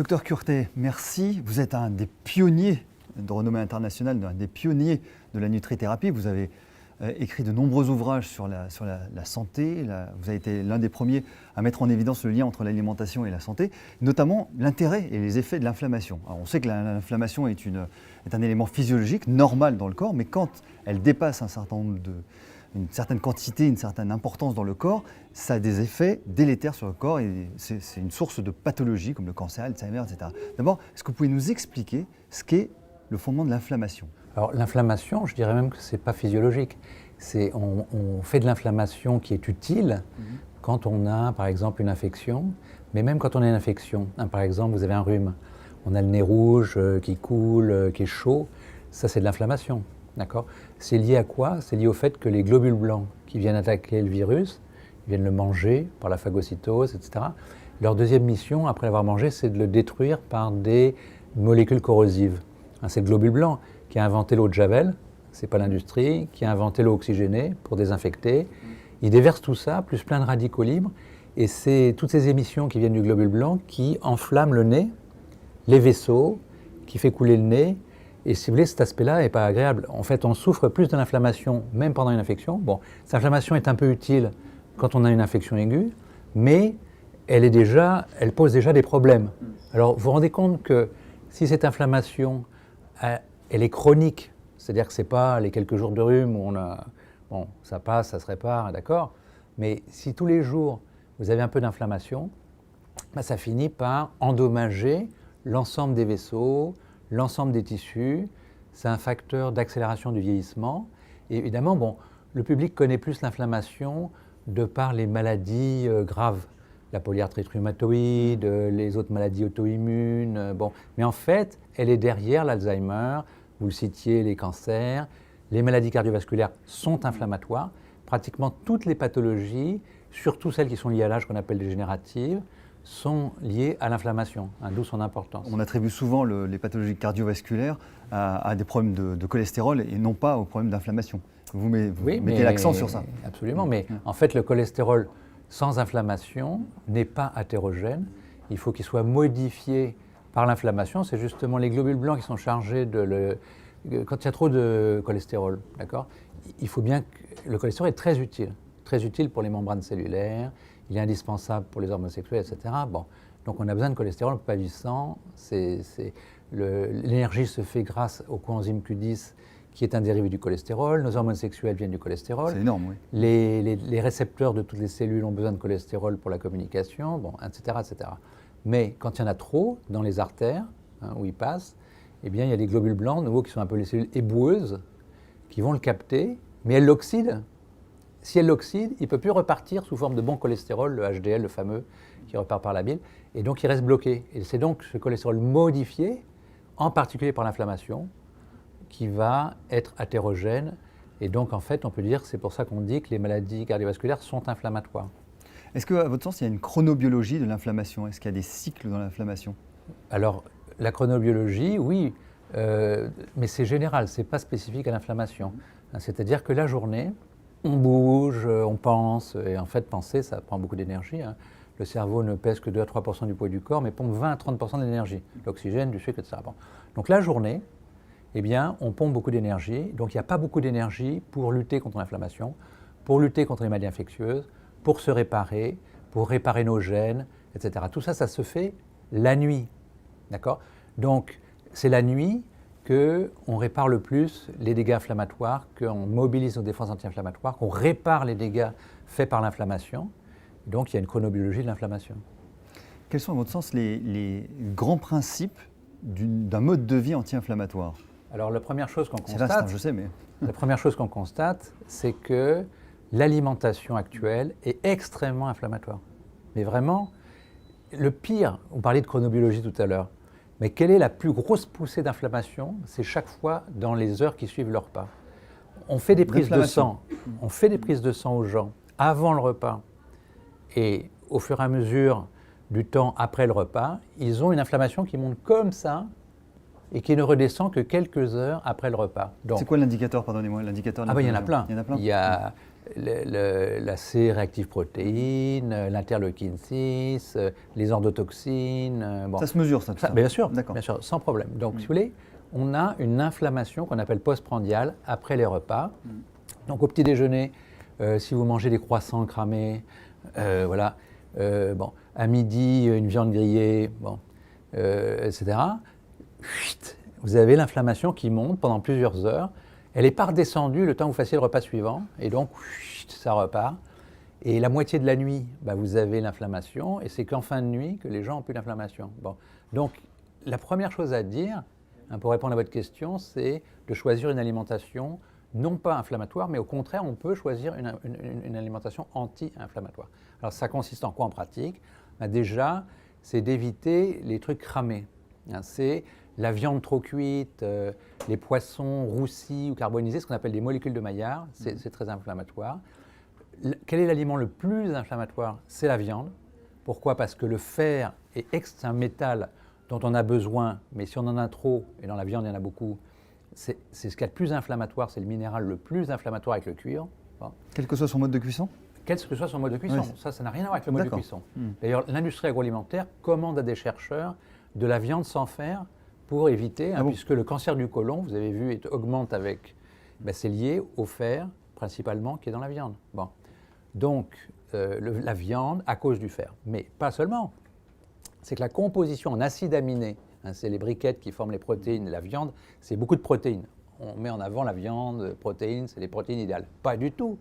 Docteur Curtet, merci. Vous êtes un des pionniers de renommée internationale, un des pionniers de la nutrithérapie. Vous avez écrit de nombreux ouvrages sur la santé. Vous avez été l'un des premiers à mettre en évidence le lien entre l'alimentation et la santé, notamment l'intérêt et les effets de l'inflammation. Alors, on sait que l'inflammation est un élément physiologique, normal dans le corps, mais quand elle dépasse une certaine quantité, une certaine importance dans le corps, ça a des effets délétères sur le corps et c'est une source de pathologies comme le cancer, Alzheimer, etc. D'abord, est-ce que vous pouvez nous expliquer ce qu'est le fondement de l'inflammation ? Alors l'inflammation, je dirais même que ce n'est pas physiologique. On fait de l'inflammation qui est utile quand on a par exemple une infection, mais même quand on a une infection, par exemple vous avez un rhume, on a le nez rouge qui coule, qui est chaud, ça c'est de l'inflammation. D'accord ? C'est lié à quoi ? C'est lié au fait que les globules blancs qui viennent attaquer le virus, ils viennent le manger par la phagocytose, etc. Leur deuxième mission, après l'avoir mangé, c'est de le détruire par des molécules corrosives. C'est le globule blanc qui a inventé l'eau de Javel, c'est pas l'industrie, qui a inventé l'eau oxygénée pour désinfecter. Il déverse tout ça, plus plein de radicaux libres, et c'est toutes ces émissions qui viennent du globule blanc qui enflamment le nez, les vaisseaux, qui fait couler le nez. Et si vous voulez, cet aspect-là n'est pas agréable. En fait, on souffre plus de l'inflammation, même pendant une infection. Bon, cette inflammation est un peu utile quand on a une infection aiguë, mais elle pose déjà des problèmes. Alors, vous vous rendez compte que si cette inflammation, elle est chronique, c'est-à-dire que ce n'est pas les quelques jours de rhume où ça passe, ça se répare, d'accord, mais si tous les jours, vous avez un peu d'inflammation, ça finit par endommager l'ensemble des vaisseaux, l'ensemble des tissus, c'est un facteur d'accélération du vieillissement. Et évidemment, le public connaît plus l'inflammation de par les maladies graves, la polyarthrite rhumatoïde, les autres maladies auto-immunes. Mais en fait, elle est derrière l'Alzheimer, vous le citiez, les cancers, les maladies cardiovasculaires sont inflammatoires. Pratiquement toutes les pathologies, surtout celles qui sont liées à l'âge qu'on appelle dégénératives, sont liées à l'inflammation, d'où son importance. On attribue souvent les pathologies cardiovasculaires à des problèmes de cholestérol et non pas aux problèmes d'inflammation. Vous mettez l'accent sur ça. Absolument, mais en fait le cholestérol sans inflammation n'est pas athérogène. Il faut qu'il soit modifié par l'inflammation. C'est justement les globules blancs qui sont chargés quand il y a trop de cholestérol, d'accord ? Il faut bien que le cholestérol est très utile pour les membranes cellulaires. Il est indispensable pour les hormones sexuelles, etc. Donc on a besoin de cholestérol, on ne peut pas vivre sans. L'énergie se fait grâce au coenzyme Q10, qui est un dérivé du cholestérol. Nos hormones sexuelles viennent du cholestérol. C'est énorme, oui. Les récepteurs de toutes les cellules ont besoin de cholestérol pour la communication, etc., etc. Mais quand il y en a trop dans les artères, où ils passent, eh bien, il y a des globules blancs, nouveaux, qui sont un peu les cellules éboueuses, qui vont le capter, mais elles l'oxydent. Si elle l'oxyde, il ne peut plus repartir sous forme de bon cholestérol, le HDL, le fameux, qui repart par la bile, et donc il reste bloqué. Et c'est donc ce cholestérol modifié, en particulier par l'inflammation, qui va être athérogène. Et donc en fait, on peut dire, c'est pour ça qu'on dit que les maladies cardiovasculaires sont inflammatoires. Est-ce qu'à votre sens, il y a une chronobiologie de l'inflammation ? Est-ce qu'il y a des cycles dans l'inflammation ? Alors, la chronobiologie, oui, mais c'est général, ce n'est pas spécifique à l'inflammation. C'est-à-dire que la journée, on bouge, on pense, et en fait, penser, ça prend beaucoup d'énergie. Le cerveau ne pèse que 2 à 3% du poids du corps, mais pompe 20 à 30% de l'énergie, l'oxygène, du sucre, etc. Donc la journée, eh bien, on pompe beaucoup d'énergie, donc il n'y a pas beaucoup d'énergie pour lutter contre l'inflammation, pour lutter contre les maladies infectieuses, pour se réparer, pour réparer nos gènes, etc. Tout ça, ça se fait la nuit, d'accord ? Donc, c'est la nuit qu'on répare le plus les dégâts inflammatoires, qu'on mobilise nos défenses anti-inflammatoires, qu'on répare les dégâts faits par l'inflammation. Donc il y a une chronobiologie de l'inflammation. Quels sont à votre sens les grands principes d'un mode de vie anti-inflammatoire ? Alors la première chose qu'on constate, c'est vaste, je sais, mais... La première chose qu'on constate, c'est que l'alimentation actuelle est extrêmement inflammatoire. Mais vraiment, le pire, on parlait de chronobiologie tout à l'heure, mais quelle est la plus grosse poussée d'inflammation ? C'est chaque fois dans les heures qui suivent le repas. On fait des prises de sang, aux gens avant le repas et au fur et à mesure du temps après le repas, ils ont une inflammation qui monte comme ça et qui ne redescend que quelques heures après le repas. Donc, c'est quoi l'indicateur, pardonnez-moi, l'indicateur de il y en a plein. Il y en a plein. Il y a la C-réactive protéine, l'interleukine 6, les endotoxines. Ça se mesure, ça, tout ça. Bien sûr, D'accord. bien sûr, sans problème. Donc, si vous voulez, on a une inflammation qu'on appelle postprandiale après les repas. Donc, au petit déjeuner, si vous mangez des croissants cramés, voilà. Bon, à midi, une viande grillée, bon, etc. Vous avez l'inflammation qui monte pendant plusieurs heures. Elle n'est pas redescendue le temps que vous fassiez le repas suivant, et donc ça repart. Et la moitié de la nuit, vous avez l'inflammation, et c'est qu'en fin de nuit que les gens ont plus d'inflammation. Bon. Donc, la première chose à dire, pour répondre à votre question, c'est de choisir une alimentation non pas inflammatoire, mais au contraire, on peut choisir une alimentation anti-inflammatoire. Alors, ça consiste en quoi en pratique? Déjà, c'est d'éviter les trucs cramés. C'est la viande trop cuite, les poissons roussis ou carbonisés, ce qu'on appelle des molécules de Maillard, c'est très inflammatoire. Quel est l'aliment le plus inflammatoire? C'est la viande. Pourquoi? Parce que le fer est un métal dont on a besoin, mais si on en a trop, et dans la viande il y en a beaucoup, c'est ce qu'il y a de plus inflammatoire, c'est le minéral le plus inflammatoire avec le cuivre. Bon. Quel que soit son mode de cuisson? Quel que soit son mode de cuisson. Oui. Ça n'a rien à voir avec le mode de cuisson. D'ailleurs, l'industrie agroalimentaire commande à des chercheurs de la viande sans fer pour éviter, puisque le cancer du côlon, vous avez vu, augmente avec, c'est lié au fer, principalement, qui est dans la viande. Bon. Donc, la viande à cause du fer. Mais pas seulement. C'est que la composition en acides aminés, c'est les briquettes qui forment les protéines, la viande, c'est beaucoup de protéines. On met en avant la viande, protéines, c'est les protéines idéales. Pas du tout.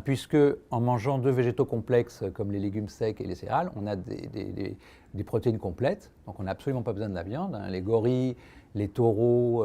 Puisque en mangeant 2 végétaux complexes comme les légumes secs et les céréales, on a des protéines complètes, donc on n'a absolument pas besoin de la viande. Les gorilles, les taureaux,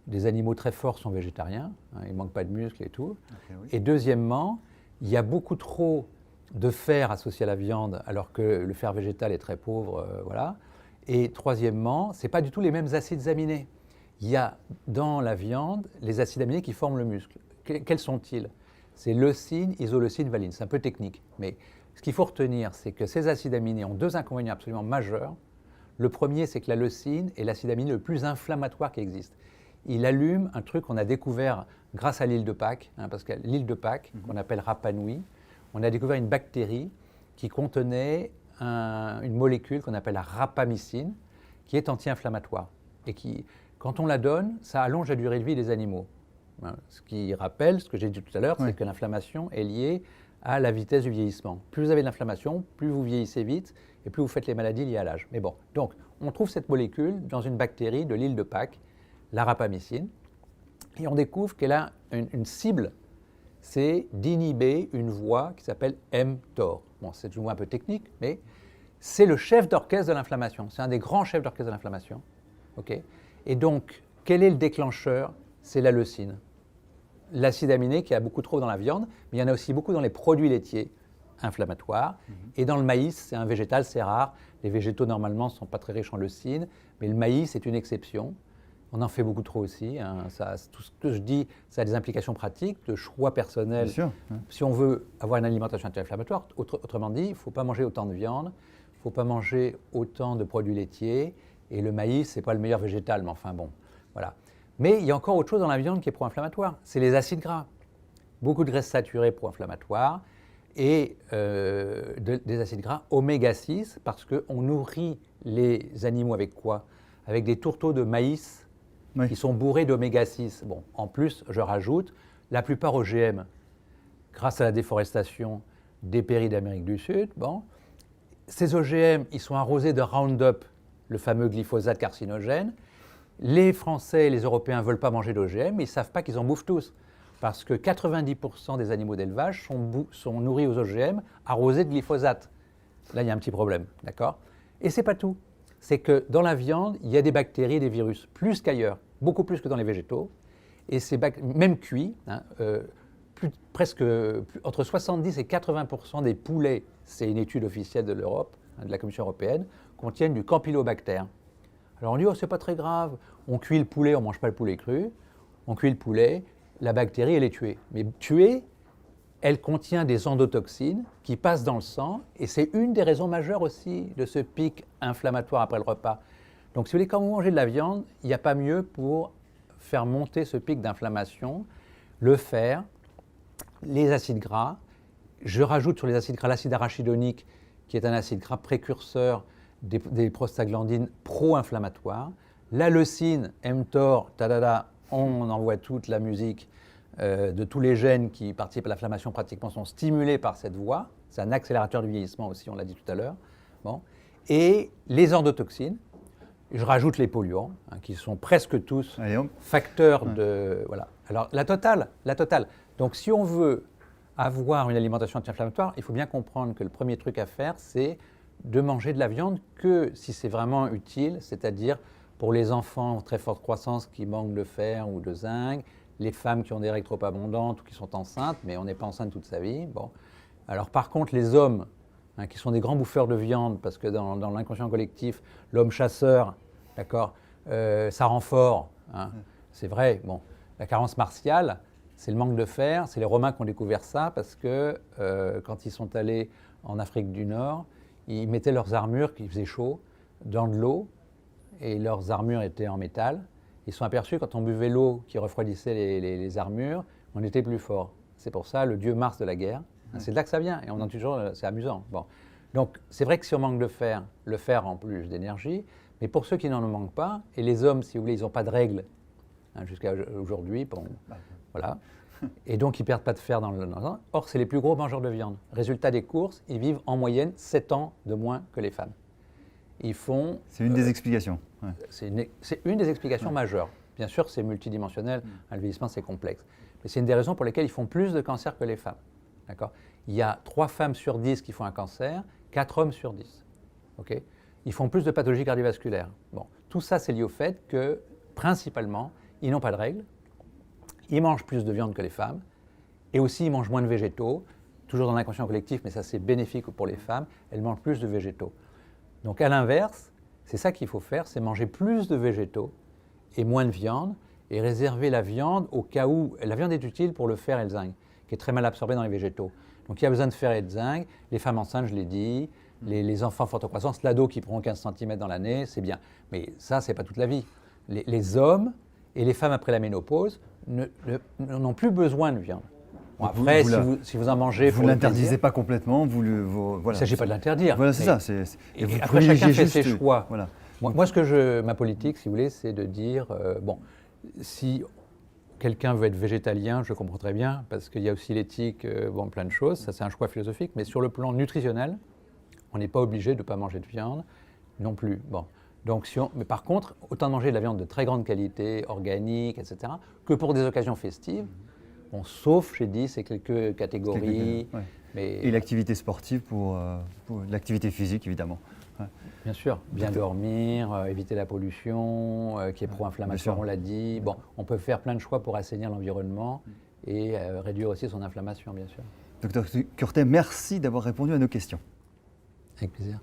des animaux très forts sont végétariens, ils ne manquent pas de muscles et tout. Okay, oui. Et deuxièmement, il y a beaucoup trop de fer associé à la viande, alors que le fer végétal est très pauvre, voilà. Et troisièmement, ce n'est pas du tout les mêmes acides aminés. Il y a dans la viande les acides aminés qui forment le muscle. Quels sont-ils? C'est leucine, isoleucine, valine. C'est un peu technique, mais ce qu'il faut retenir, c'est que ces acides aminés ont 2 inconvénients absolument majeurs. Le premier, c'est que la leucine est l'acide aminé le plus inflammatoire qui existe. Il allume un truc qu'on a découvert grâce à l'île de Pâques, parce qu'à l'île de Pâques, qu'on appelle Rapa Nui, on a découvert une bactérie qui contenait une molécule qu'on appelle la rapamycine, qui est anti-inflammatoire. Et qui, quand on la donne, ça allonge la durée de vie des animaux. Ce qui rappelle ce que j'ai dit tout à l'heure, c'est que l'inflammation est liée à la vitesse du vieillissement. Plus vous avez de l'inflammation, plus vous vieillissez vite et plus vous faites les maladies liées à l'âge. Mais bon, donc on trouve cette molécule dans une bactérie de l'île de Pâques, la rapamycine, et on découvre qu'elle a une cible, c'est d'inhiber une voie qui s'appelle mTOR. Bon, c'est une voie un peu technique, mais c'est le chef d'orchestre de l'inflammation. C'est un des grands chefs d'orchestre de l'inflammation. Okay. Et donc, quel est le déclencheur? C'est la leucine. L'acide aminé qui a beaucoup trop dans la viande, mais il y en a aussi beaucoup dans les produits laitiers inflammatoires. Et dans le maïs, c'est un végétal, c'est rare. Les végétaux, normalement, ne sont pas très riches en leucine, mais le maïs est une exception. On en fait beaucoup trop aussi. Tout ce que je dis, ça a des implications pratiques, de choix personnels. Bien sûr. Si on veut avoir une alimentation anti-inflammatoire, autrement dit, il ne faut pas manger autant de viande, il ne faut pas manger autant de produits laitiers, et le maïs, ce n'est pas le meilleur végétal, mais enfin bon, voilà. Mais il y a encore autre chose dans la viande qui est pro-inflammatoire, c'est les acides gras. Beaucoup de graisses saturées pro-inflammatoires et des acides gras oméga 6 parce qu'on nourrit les animaux avec quoi? Avec des tourteaux de maïs qui sont bourrés d'oméga 6. Bon, en plus, je rajoute, la plupart OGM, grâce à la déforestation des prairies d'Amérique du Sud, bon, ces OGM, ils sont arrosés de Roundup, le fameux glyphosate carcinogène. Les Français et les Européens ne veulent pas manger d'OGM, mais ils ne savent pas qu'ils en bouffent tous. Parce que 90% des animaux d'élevage sont nourris aux OGM arrosés de glyphosate. Là, il y a un petit problème, d'accord? Et ce n'est pas tout. C'est que dans la viande, il y a des bactéries et des virus, plus qu'ailleurs, beaucoup plus que dans les végétaux. Et même cuits, entre 70 et 80% des poulets, c'est une étude officielle de l'Europe, de la Commission européenne, contiennent du campylobacter. Alors on dit, oh, c'est pas très grave, on cuit le poulet, on ne mange pas le poulet cru, on cuit le poulet, la bactérie, elle est tuée. Mais tuée, elle contient des endotoxines qui passent dans le sang, et c'est une des raisons majeures aussi de ce pic inflammatoire après le repas. Donc si vous voulez, quand vous mangez de la viande, il n'y a pas mieux pour faire monter ce pic d'inflammation, le fer, les acides gras. Je rajoute sur les acides gras l'acide arachidonique, qui est un acide gras précurseur des prostaglandines pro-inflammatoires. La leucine, mTOR, tadada, on envoie toute la musique de tous les gènes qui participent à l'inflammation pratiquement sont stimulés par cette voie. C'est un accélérateur du vieillissement aussi, on l'a dit tout à l'heure. Bon. Et les endotoxines, je rajoute les polluants, qui sont presque tous facteurs de... Voilà. Alors la totale. Donc si on veut avoir une alimentation anti-inflammatoire, il faut bien comprendre que le premier truc à faire, c'est de manger de la viande que si c'est vraiment utile, c'est-à-dire pour les enfants en très forte croissance qui manquent de fer ou de zinc, les femmes qui ont des règles trop abondantes ou qui sont enceintes, mais on n'est pas enceinte toute sa vie. Bon. Alors par contre, les hommes, qui sont des grands bouffeurs de viande, parce que dans l'inconscient collectif, l'homme chasseur, d'accord, ça rend fort, c'est vrai. Bon, la carence martiale, c'est le manque de fer. C'est les Romains qui ont découvert ça, parce que quand ils sont allés en Afrique du Nord, ils mettaient leurs armures, qui faisaient chaud, dans de l'eau, et leurs armures étaient en métal. Ils sont aperçus, quand on buvait l'eau qui refroidissait les armures, on était plus fort. C'est pour ça le dieu Mars de la guerre. C'est de là que ça vient, et on en toujours, c'est amusant. Bon. Donc c'est vrai que si on manque de fer, le fer rend plus d'énergie, mais pour ceux qui n'en manquent pas, et les hommes, si vous voulez, ils n'ont pas de règles jusqu'à aujourd'hui, bon, voilà, et donc ils ne perdent pas de fer dans le sang. Or, c'est les plus gros mangeurs de viande. Résultat des courses, ils vivent en moyenne 7 ans de moins que les femmes. Ils font... C'est une des explications. Ouais. C'est une des explications majeures. Bien sûr, c'est multidimensionnel, le vieillissement, c'est complexe. Mais c'est une des raisons pour lesquelles ils font plus de cancers que les femmes. D'accord ? Il y a 3 femmes sur 10 qui font un cancer, 4 hommes sur 10. Okay ? Ils font plus de pathologies cardiovasculaires. Bon, tout ça, c'est lié au fait que, principalement, ils n'ont pas de règles, ils mangent plus de viande que les femmes, et aussi ils mangent moins de végétaux, toujours dans l'inconscient collectif, mais ça c'est bénéfique pour les femmes, elles mangent plus de végétaux. Donc à l'inverse, c'est ça qu'il faut faire, c'est manger plus de végétaux et moins de viande, et réserver la viande au cas où, la viande est utile pour le fer et le zinc, qui est très mal absorbé dans les végétaux. Donc il y a besoin de fer et de zinc, les femmes enceintes, je l'ai dit, les enfants forte croissance, l'ado qui prend 15 cm dans l'année, c'est bien. Mais ça, c'est pas toute la vie. Les hommes et les femmes après la ménopause n'ont plus besoin de viande. Bon, après, si vous en mangez... Vous ne l'interdisez pas complètement, voilà. Il ne s'agit pas de l'interdire. Voilà, c'est ça. Et vous après, chacun fait ses choix. Voilà. Moi, ma politique, si vous voulez, c'est de dire, bon, si quelqu'un veut être végétalien, je comprends très bien, parce qu'il y a aussi l'éthique, bon, plein de choses, ça c'est un choix philosophique, mais sur le plan nutritionnel, on n'est pas obligé de ne pas manger de viande non plus. Bon. Donc, mais par contre, autant manger de la viande de très grande qualité, organique, etc., que pour des occasions festives, bon, sauf chez 10 et quelques catégories. Ouais. Mais... Et l'activité sportive pour l'activité physique, évidemment. Ouais. Bien sûr, bien dormir, éviter la pollution, qui est pro-inflammation, on l'a dit. Bon, on peut faire plein de choix pour assainir l'environnement et réduire aussi son inflammation, bien sûr. Docteur Curtet, merci d'avoir répondu à nos questions. Avec plaisir.